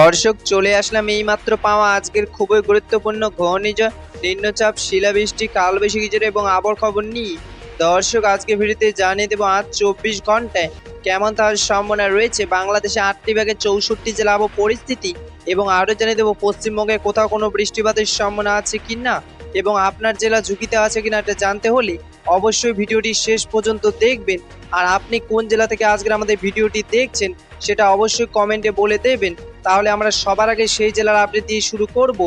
দর্শক চলে আসলাম এইমাত্র পাওয়া আজকের খুবই গুরুত্বপূর্ণ ঘূর্ণিঝড় নিম্নচাপ শিলাবৃষ্টি কালবৈশাখী ঝড় এবং আবহাওয়ার খবর নিয়ে দর্শক আজকে ভিডিওতে জানিয়ে দেবো আজ 24 ঘন্টায় কেমন তার সম্ভাবনা রয়েছে বাংলাদেশে 8টি ভাগে 64 জেলা আবহাওয়া পরিস্থিতি এবং আরও জানিয়ে দেবো পশ্চিমবঙ্গে কোথাও কোনো বৃষ্টিপাতের সম্ভাবনা আছে কিনা এবং আপনার জেলা ঝুঁকিতে আছে কিনা এটা জানতে হলে অবশ্যই ভিডিওটি শেষ পর্যন্ত দেখবেন। আর আপনি কোন জেলা থেকে আজকের আমাদের ভিডিওটি দেখছেন সেটা অবশ্যই কমেন্টে বলে দেবেন, তাহলে আমরা সবার আগে সেই জেলার আপডেট দিয়ে শুরু করব।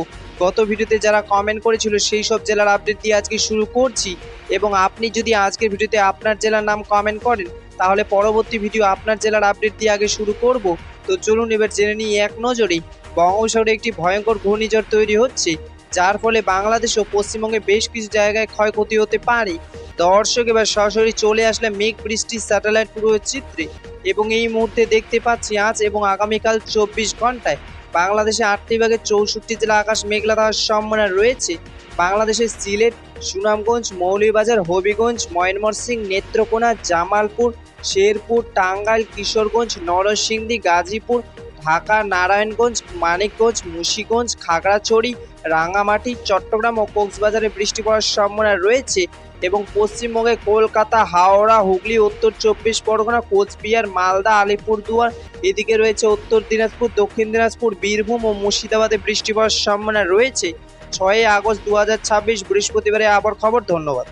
গত ভিডিওতে যারা কমেন্ট করেছিল সেই সব জেলার আপডেট দিয়ে আজকে শুরু করছি এবং আপনি যদি আজকের ভিডিওতে আপনার জেলার নাম কমেন্ট করেন তাহলে পরবর্তী ভিডিও আপনার জেলার আপডেট দিয়ে আগে শুরু করব। তো চলুন এবার জেনে নিই এক নজরে। বঙ্গোপসাগরে একটি ভয়ঙ্কর ঘূর্ণিঝড় তৈরি হচ্ছে, যার ফলে বাংলাদেশ ও পশ্চিমবঙ্গে বেশ কিছু জায়গায় ক্ষয়ক্ষতি হতে পারে। দর্শক এবার সরাসরি চলে আসলে মেঘ বৃষ্টির স্যাটেলাইট পুরো চিত্রে এবং এই মুহূর্তে দেখতে পাচ্ছি আজ এবং আগামীকাল 24 ঘন্টায় বাংলাদেশে 8টি ভাগে 64 জেলা আকাশ মেঘলা থাকার সম্ভাবনা রয়েছে। বাংলাদেশের সিলেট, সুনামগঞ্জ, মৌলভীবাজার, হবিগঞ্জ, ময়মনসিংহ, নেত্রকোনা, জামালপুর, শেরপুর, টাঙ্গাইল, কিশোরগঞ্জ, নরসিংদী, গাজীপুর, ঢাকা, নারায়ণগঞ্জ, মানিকগঞ্জ, মুন্সিগঞ্জ, খাগড়াছড়ি, রাঙামাটি, চট্টগ্রাম ও কক্সবাজারে বৃষ্টি পড়ার সম্ভাবনা রয়েছে এবং পশ্চিমবঙ্গে কলকাতা, হাওড়া, হুগলি, উত্তর 24 পরগনা, কোচবিহার, মালদা, আলিপুরদুয়ার, এদিকে রয়েছে উত্তর দিনাজপুর, দক্ষিণ দিনাজপুর, বীরভূম ও মুর্শিদাবাদে বৃষ্টি পড়ার সম্ভাবনা রয়েছে। 6 আগস্ট 2026 বৃহস্পতিবারে আবার খবর। ধন্যবাদ।